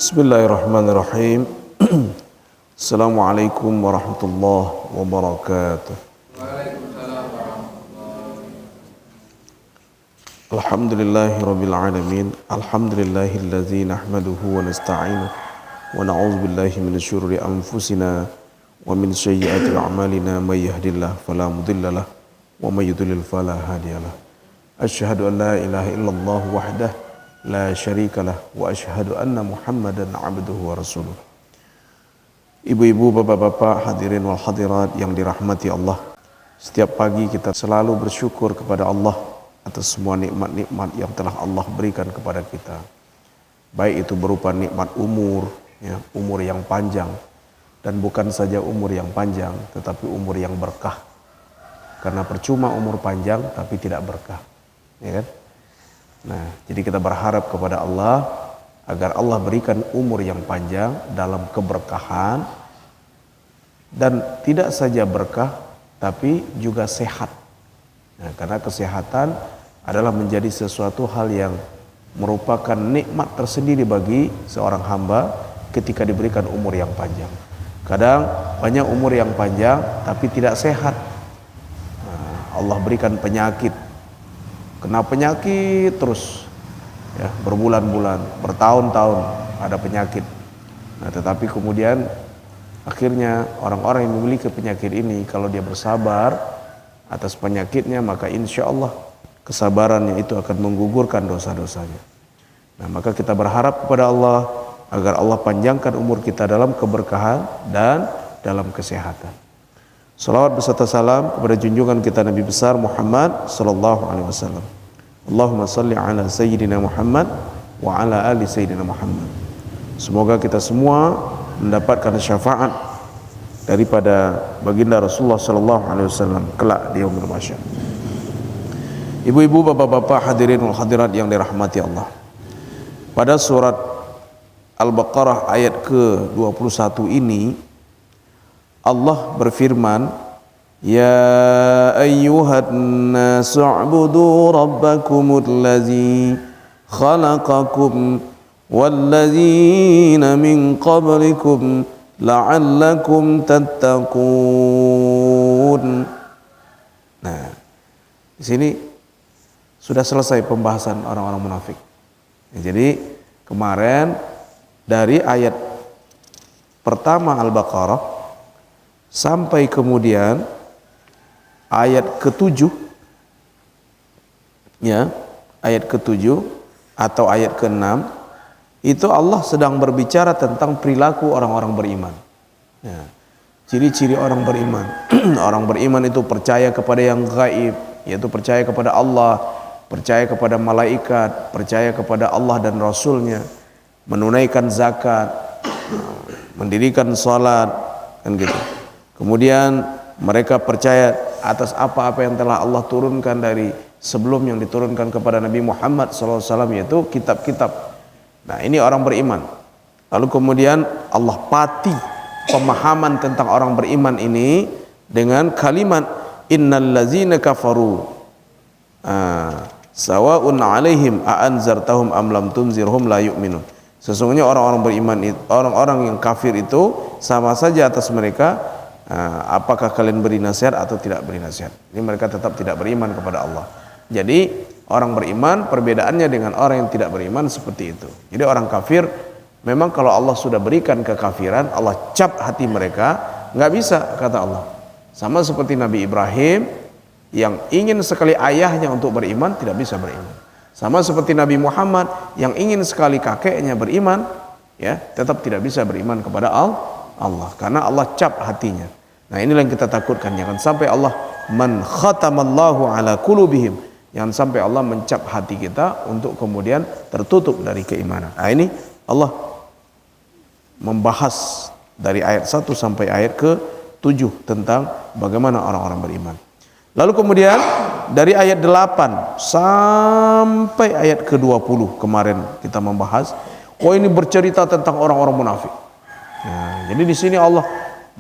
Bismillahirrahmanirrahim. Assalamualaikum warahmatullahi wabarakatuh. Alhamdulillahirabbil alamin. Alhamdulillahillazi nahmaduhu wa nasta'inuhu wa na'udzu billahi minasy syururi anfusina wa min sayyiati a'malina may yahdihillahu fala mudhillalah wa may yudlil fala hadiyalah. Asyhadu an la ilaha illallah wahdahu la syarikalah wa asyhadu anna Muhammadan abduhu wa rasuluh. Ibu-ibu, bapak-bapak, hadirin wal hadirat yang dirahmati Allah. Setiap pagi kita selalu bersyukur kepada Allah atas semua nikmat-nikmat yang telah Allah berikan kepada kita. Baik itu berupa nikmat umur, umur yang panjang, dan bukan saja umur yang panjang, tetapi umur yang berkah. Karena percuma umur panjang tapi tidak berkah, ya kan? Nah, jadi kita berharap kepada Allah agar Allah berikan umur yang panjang dalam keberkahan dan tidak saja berkah tapi juga sehat. Nah, karena kesehatan adalah menjadi sesuatu hal yang merupakan nikmat tersendiri bagi seorang hamba ketika diberikan umur yang panjang. Kadang banyak umur yang panjang tapi tidak sehat. Nah, Allah berikan penyakit. Kena penyakit terus, ya, berbulan-bulan, bertahun-tahun ada penyakit. Nah, tetapi kemudian akhirnya orang-orang yang memiliki penyakit ini kalau dia bersabar atas penyakitnya, maka insya Allah kesabarannya itu akan menggugurkan dosa-dosanya. Nah, maka kita berharap kepada Allah agar Allah panjangkan umur kita dalam keberkahan dan dalam kesehatan. Salawat beserta salam kepada junjungan kita Nabi besar Muhammad sallallahu alaihi wasallam. Allahumma salli ala sayyidina Muhammad wa ala ali sayyidina Muhammad. Semoga kita semua mendapatkan syafaat daripada baginda Rasulullah sallallahu alaihi wasallam kelak di yaumul mahsyar. Ibu-ibu, bapak-bapak, hadirin wal hadirat yang dirahmati Allah. Pada surat Al-Baqarah ayat ke-21 ini Allah berfirman, Ya ayyuhan nasu u'budu rabbakumul ladzi khalaqakum walladzina min qablikum la'allakum tattaqun. Nah, di sini sudah selesai pembahasan orang-orang munafik. Jadi kemarin dari ayat pertama Al-Baqarah sampai kemudian ayat ke-7, ya, ayat ke-7 atau ayat ke-6 itu Allah sedang berbicara tentang perilaku orang-orang beriman. Ya, ciri-ciri orang beriman. Orang beriman itu percaya kepada yang gaib, yaitu percaya kepada Allah, percaya kepada malaikat, percaya kepada Allah dan Rasulnya, menunaikan zakat, mendirikan salat, kan gitu. Kemudian mereka percaya atas apa-apa yang telah Allah turunkan dari sebelum yang diturunkan kepada Nabi Muhammad SAW, yaitu kitab-kitab. Nah, ini orang beriman. Lalu kemudian Allah pati pemahaman tentang orang beriman ini dengan kalimat innal ladzina kafaru sawa'un 'alaihim a anzartahum am lam tunzirhum la yu'minun. Sesungguhnya orang-orang beriman itu, orang-orang yang kafir itu sama saja atas mereka. Apakah kalian beri nasihat atau tidak beri nasihat? Ini mereka tetap tidak beriman kepada Allah. Jadi orang beriman perbedaannya dengan orang yang tidak beriman seperti itu. Jadi orang kafir memang kalau Allah sudah berikan kekafiran, Allah cap hati mereka, nggak bisa, kata Allah. Sama seperti Nabi Ibrahim yang ingin sekali ayahnya untuk beriman, tidak bisa beriman. Sama seperti Nabi Muhammad yang ingin sekali kakeknya beriman, ya, tetap tidak bisa beriman kepada Allah karena Allah cap hatinya. Nah, inilah yang kita takutkan, jangan sampai Allah man khatamallahu ala qulubihim, jangan sampai Allah mencap hati kita untuk kemudian tertutup dari keimanan. Nah, ini Allah membahas dari ayat 1 sampai ayat ke-7 tentang bagaimana orang-orang beriman. Lalu kemudian dari ayat 8 sampai ayat ke-20 kemarin kita membahas, ini bercerita tentang orang-orang munafik. Nah, jadi di sini Allah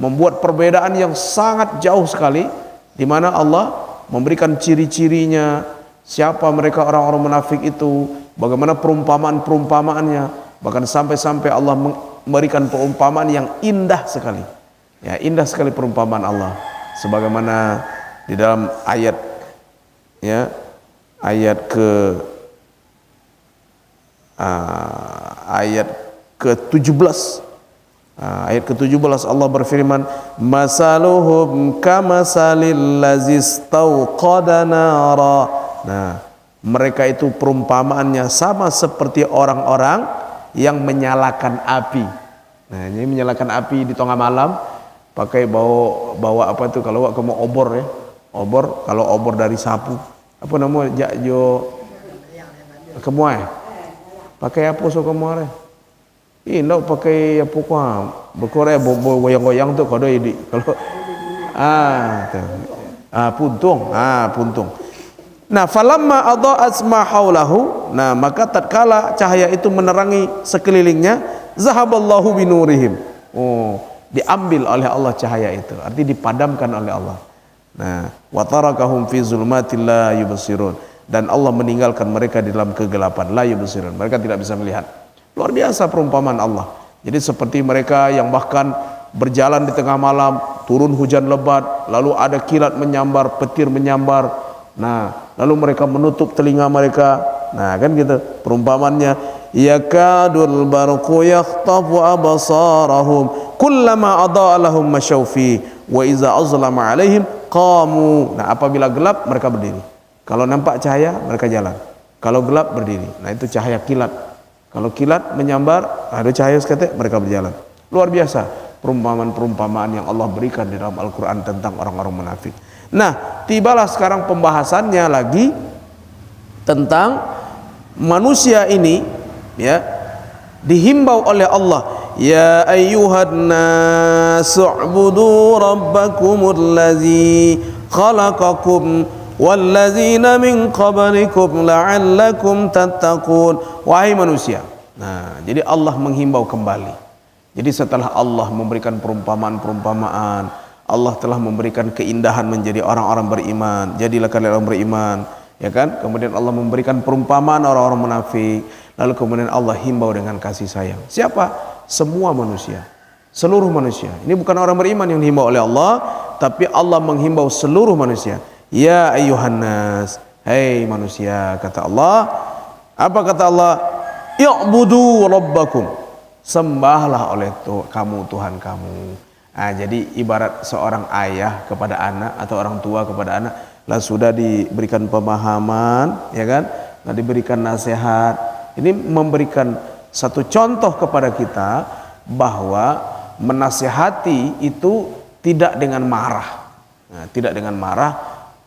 membuat perbedaan yang sangat jauh sekali, di mana Allah memberikan ciri-cirinya, siapa mereka orang-orang munafik itu, bagaimana perumpamaan-perumpamaannya, Bahkan sampai-sampai Allah memberikan perumpamaan yang indah sekali. Ya, indah sekali perumpamaan Allah. Sebagaimana di dalam ayat, ya, ayat ke-17. Ayat ke-17 Allah berfirman, masaluhum kamasalil lazi istauqada nara. Nah, mereka itu perumpamaannya sama seperti orang-orang yang menyalakan api. Nah, ini menyalakan api di tengah malam pakai bawa apa itu, kalau kamu obor, ya. Obor, kalau obor dari sapu. Apa namanya? Jakjo kemuai. Pakai apa so kemuai? Nak pakai apa kah? Berkorek goyang-goyang tu kalau ini. Kalau puntung. Puntung. Nah, falamma adha'at ma haulahu, nah maka tatkala cahaya itu menerangi sekelilingnya, zahaballahu binurihim. Diambil oleh Allah cahaya itu, arti dipadamkan oleh Allah. Nah, wa tarakahum fi zulmatil la yubsirun, dan Allah meninggalkan mereka di dalam kegelapan, la yubsirun, mereka tidak bisa melihat. Luar biasa perumpamaan Allah. Jadi seperti mereka yang bahkan berjalan di tengah malam, turun hujan lebat, lalu ada kilat menyambar, petir menyambar. Nah, lalu mereka menutup telinga mereka. Nah, kan gitu perumpamannya. Yakadul barqu yakhtafu absarahum kullama adaa lahum masyaw fi wa iza azlama alaihim qamu. Nah, apabila gelap mereka berdiri. Kalau nampak cahaya mereka jalan. Kalau gelap berdiri. Nah, itu cahaya kilat. Kalau kilat menyambar, ada cahaya seketik, mereka berjalan. Luar biasa perumpamaan-perumpamaan yang Allah berikan di dalam Al-Quran tentang orang-orang munafik. Nah, tibalah sekarang pembahasannya lagi tentang manusia ini, ya, dihimbau oleh Allah, ya ayyuhan nasu'budu rabbakumul ladzi khalaqakum wallazina min qablikum la'allakum tattaqun. Wahai manusia. Nah, jadi Allah menghimbau kembali. Jadi setelah Allah memberikan perumpamaan-perumpamaan, Allah telah memberikan keindahan menjadi orang-orang beriman. Jadilah kalian orang beriman, ya kan? Kemudian Allah memberikan perumpamaan orang-orang munafik. Lalu kemudian Allah himbau dengan kasih sayang. Siapa? Semua manusia. Seluruh manusia. Ini bukan orang beriman yang dihimbau oleh Allah, tapi Allah menghimbau seluruh manusia. Ya ayyuhan nas, hei manusia, kata Allah. Apa kata Allah? I'budu rabbakum, sembahlah oleh kamu Tuhan kamu. Nah, jadi ibarat seorang ayah kepada anak atau orang tua kepada anak, lah sudah diberikan pemahaman, ya kan? Nah, diberikan nasihat. Ini memberikan satu contoh kepada kita bahwa menasihati itu tidak dengan marah. Nah, tidak dengan marah,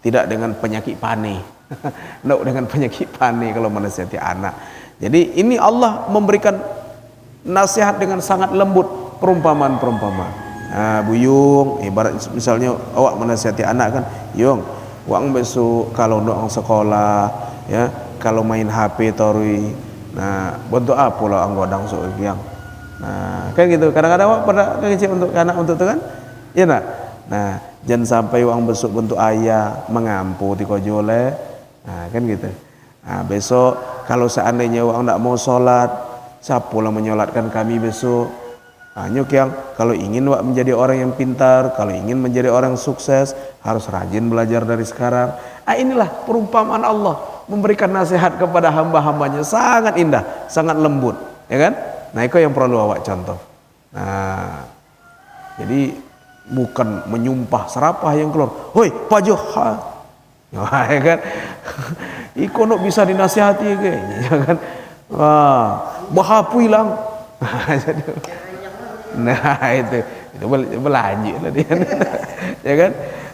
tidak dengan penyakit panik. Tidak dengan penyakit panik kalau menasihati anak. Jadi ini Allah memberikan nasihat dengan sangat lembut, perumpamaan-perumpamaan. Nah, Buyung, ibarat misalnya awak menasihati anak kan, Yung, wang besok kalau doang sekolah, ya, kalau main HP torui. Nah, bentuk apa lah anggodang sok yang. Nah, kan gitu. Kadang-kadang awak pada kecil untuk anak untuk itu kan? Ya nak. Nah, jangan sampai uang besok bentuk ayah mengampu tiko jole. Nah, kan gitu. Nah, besok kalau seandainya uang tidak mau sholat, siapa yang menyolatkan kami besok? Nah, nyuk yang kalau ingin wak menjadi orang yang pintar, kalau ingin menjadi orang sukses, harus rajin belajar dari sekarang. Nah, inilah perumpamaan Allah memberikan nasihat kepada hamba-hambanya, sangat indah, sangat lembut, ya kan? Nah, itu yang perlu awak contoh. Nah, jadi bukan menyumpah serapah yang keluar, hoi pajo ha, ya kan? Iko nok bisa dinasihati kayaknya, ya kan? Wah, bahapu hilang. Nah, itu berlanjut lah dia, ya kan?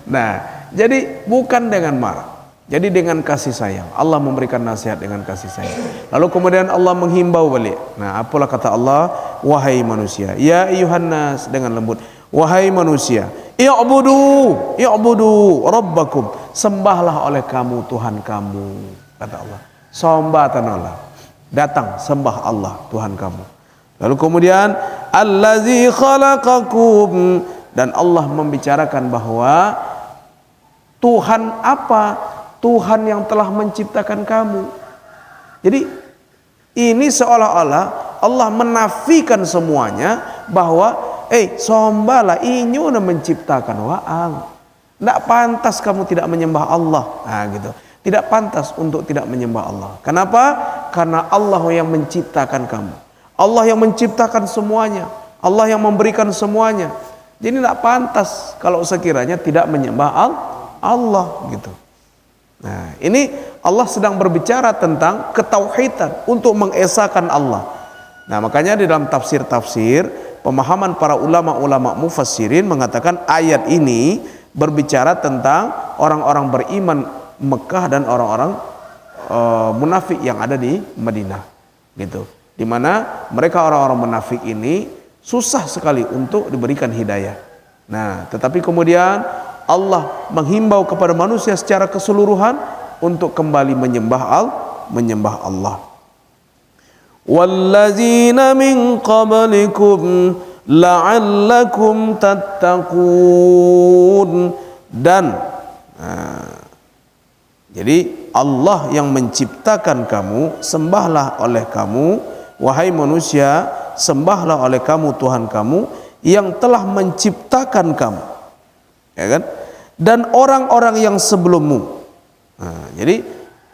Nah, jadi bukan dengan marah, jadi dengan kasih sayang. Allah memberikan nasihat dengan kasih sayang. Lalu kemudian Allah menghimbau balik. Nah, apalah kata Allah? Wahai manusia, ya ayyuhan nas, dengan lembut. Wahai manusia, i'budu rabbakum, sembahlah oleh kamu Tuhan kamu, kata Allah. Sombatan Allah, datang sembah Allah Tuhan kamu. Lalu kemudian allazi khalaqakum, dan Allah membicarakan bahwa Tuhan apa? Tuhan yang telah menciptakan kamu. Jadi ini seolah-olah Allah menafikan semuanya bahwa sombala inyo na menciptakan waang. Tidak pantas kamu tidak menyembah Allah. Nah, gitu. Tidak pantas untuk tidak menyembah Allah. Kenapa? Karena Allah yang menciptakan kamu. Allah yang menciptakan semuanya. Allah yang memberikan semuanya. Jadi tidak pantas kalau sekiranya tidak menyembah Allah gitu. Nah, ini Allah sedang berbicara tentang ketauhidan untuk mengesahkan Allah. Nah, makanya di dalam tafsir-tafsir, pemahaman para ulama-ulama mufassirin mengatakan ayat ini berbicara tentang orang-orang beriman Mekah dan orang-orang munafik yang ada di Madinah gitu. Di mana mereka orang-orang munafik ini susah sekali untuk diberikan hidayah. Nah, tetapi kemudian Allah menghimbau kepada manusia secara keseluruhan untuk kembali menyembah Allah. Wallazina min qablikum la'allakum tattaqun. Dan jadi Allah yang menciptakan kamu, sembahlah oleh kamu wahai manusia, sembahlah oleh kamu Tuhan kamu yang telah menciptakan kamu, ya kan? Dan orang-orang yang sebelummu. Nah, jadi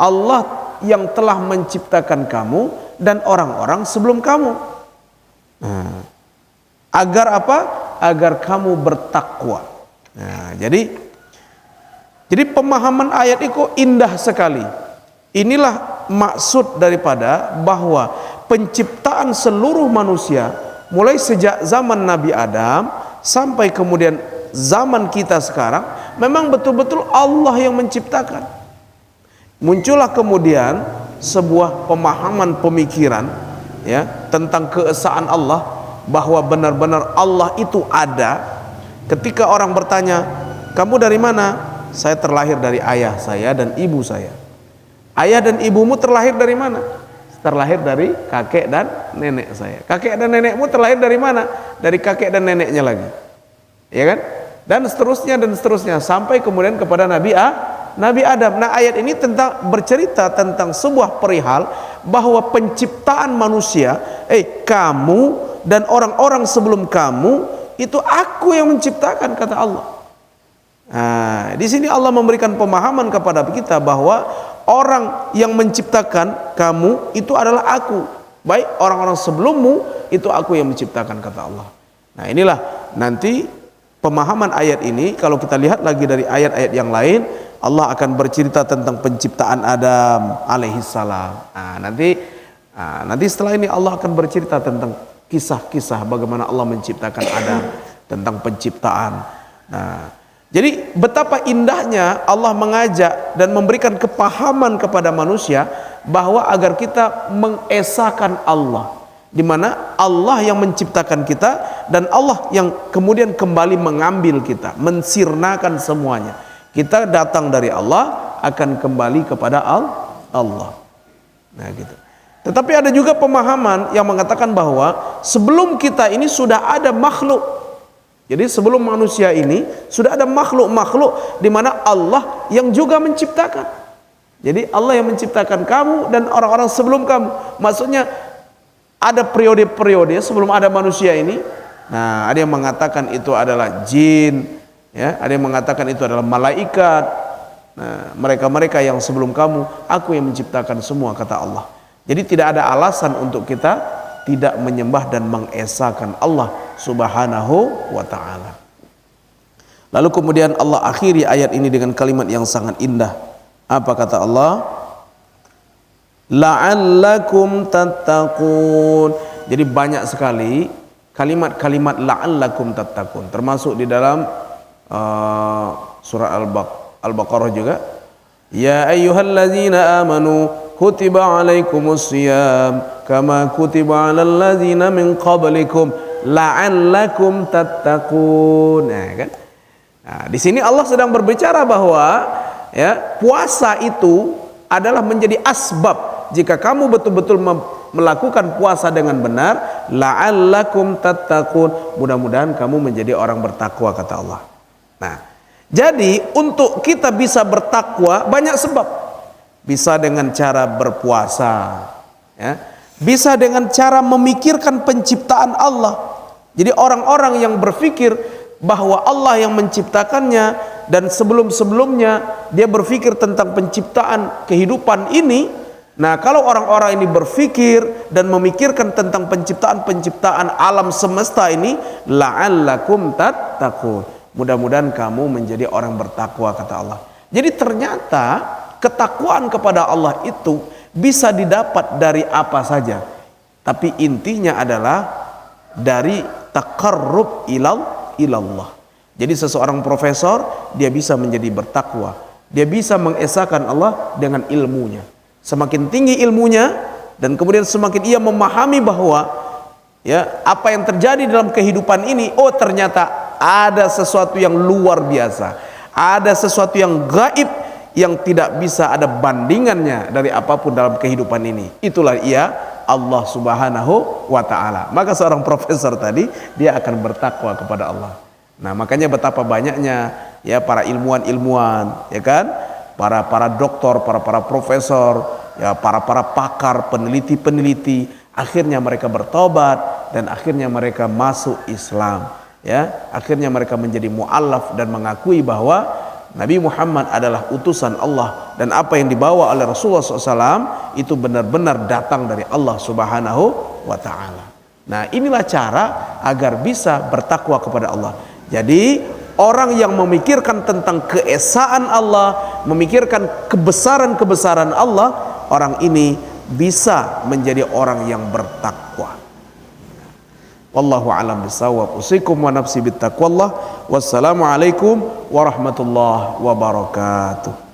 Allah yang telah menciptakan kamu dan orang-orang sebelum kamu. Nah, agar apa? Agar kamu bertakwa. Nah, jadi pemahaman ayat itu indah sekali. Inilah maksud daripada bahwa penciptaan seluruh manusia mulai sejak zaman Nabi Adam sampai kemudian zaman kita sekarang memang betul-betul Allah yang menciptakan. Muncullah kemudian sebuah pemahaman pemikiran ya tentang keesaan Allah, bahwa benar-benar Allah itu ada. Ketika orang bertanya, kamu dari mana? Saya terlahir dari ayah saya dan ibu saya. Ayah dan ibumu terlahir dari mana? Terlahir dari kakek dan nenek saya. Kakek dan nenekmu terlahir dari mana? Dari kakek dan neneknya lagi, ya kan? Dan seterusnya sampai kemudian kepada Nabi Adam. Nah, ayat ini bercerita tentang sebuah perihal bahwa penciptaan manusia, kamu dan orang-orang sebelum kamu itu aku yang menciptakan, kata Allah. Nah, di sini Allah memberikan pemahaman kepada kita bahwa orang yang menciptakan kamu itu adalah aku. Baik orang-orang sebelummu itu aku yang menciptakan, kata Allah. Nah, inilah nanti pemahaman ayat ini. Kalau kita lihat lagi dari ayat-ayat yang lain, Allah akan bercerita tentang penciptaan Adam alaihissalam. Nah, nanti setelah ini Allah akan bercerita tentang kisah-kisah bagaimana Allah menciptakan Adam, tentang penciptaan. Nah, jadi betapa indahnya Allah mengajak dan memberikan kepahaman kepada manusia bahwa agar kita mengesahkan Allah, di mana Allah yang menciptakan kita dan Allah yang kemudian kembali mengambil kita, mensirnakan semuanya. Kita datang dari Allah, akan kembali kepada Allah. Nah, gitu. Tetapi ada juga pemahaman yang mengatakan bahwa sebelum kita ini sudah ada makhluk. Jadi sebelum manusia ini sudah ada makhluk-makhluk di mana Allah yang juga menciptakan. Jadi Allah yang menciptakan kamu dan orang-orang sebelum kamu. Maksudnya ada periode-periode sebelum ada manusia ini. Nah, ada yang mengatakan itu adalah jin, ya, ada yang mengatakan itu adalah malaikat. Nah, mereka-mereka yang sebelum kamu, aku yang menciptakan semua, kata Allah. Jadi tidak ada alasan untuk kita tidak menyembah dan mengesahkan Allah Subhanahu wa ta'ala. Lalu kemudian Allah akhiri ayat ini dengan kalimat yang sangat indah. Apa kata Allah? La'allakum tattaqun. Jadi banyak sekali kalimat-kalimat la'allakum tattaqun, termasuk di dalam surah Al-Baqarah juga. Ya ayyuhallazina amanu kutiba alaikumus shiyam kama kutiba alal ladzina min qablikum la'allakum tattaqun. Nah, kan? Nah, di sini Allah sedang berbicara bahwa ya, puasa itu adalah menjadi asbab jika kamu betul-betul melakukan puasa dengan benar, la'allakum tattaqun, mudah-mudahan kamu menjadi orang bertakwa, kata Allah. Nah, jadi untuk kita bisa bertakwa banyak sebab. Bisa dengan cara berpuasa, ya. bisa dengan cara memikirkan penciptaan Allah. Jadi orang-orang yang berpikir bahwa Allah yang menciptakannya dan sebelum-sebelumnya dia berpikir tentang penciptaan kehidupan ini. Nah, kalau orang-orang ini berpikir dan memikirkan tentang penciptaan alam semesta ini, la'allakum tattaqun, mudah-mudahan kamu menjadi orang bertakwa, kata Allah. Jadi ternyata ketakwaan kepada Allah itu bisa didapat dari apa saja, tapi intinya adalah dari taqarrub ilallah. Jadi seseorang profesor, dia bisa menjadi bertakwa, dia bisa mengesahkan Allah dengan ilmunya. Semakin tinggi ilmunya dan kemudian semakin ia memahami bahwa ya apa yang terjadi dalam kehidupan ini, oh ternyata ada sesuatu yang luar biasa, ada sesuatu yang gaib yang tidak bisa ada bandingannya dari apapun dalam kehidupan ini. Itulah ia Allah Subhanahu wa ta'ala. Maka seorang profesor tadi, dia akan bertakwa kepada Allah. Nah, makanya betapa banyaknya ya para ilmuwan-ilmuwan, ya kan, para doktor, para profesor, ya para pakar, peneliti-peneliti, akhirnya mereka bertobat dan akhirnya mereka masuk Islam, ya. Akhirnya mereka menjadi mu'allaf dan mengakui bahwa Nabi Muhammad adalah utusan Allah dan apa yang dibawa oleh Rasulullah SAW itu benar-benar datang dari Allah Subhanahu wa ta'ala. Nah, inilah cara agar bisa bertakwa kepada Allah. Jadi orang yang memikirkan tentang keesaan Allah, memikirkan kebesaran-kebesaran Allah, orang ini bisa menjadi orang yang bertakwa. Wallahu a'lam bishawab. Usikum wa nafsi bittaqwallah. Wassalamu alaikum warahmatullahi wabarakatuh.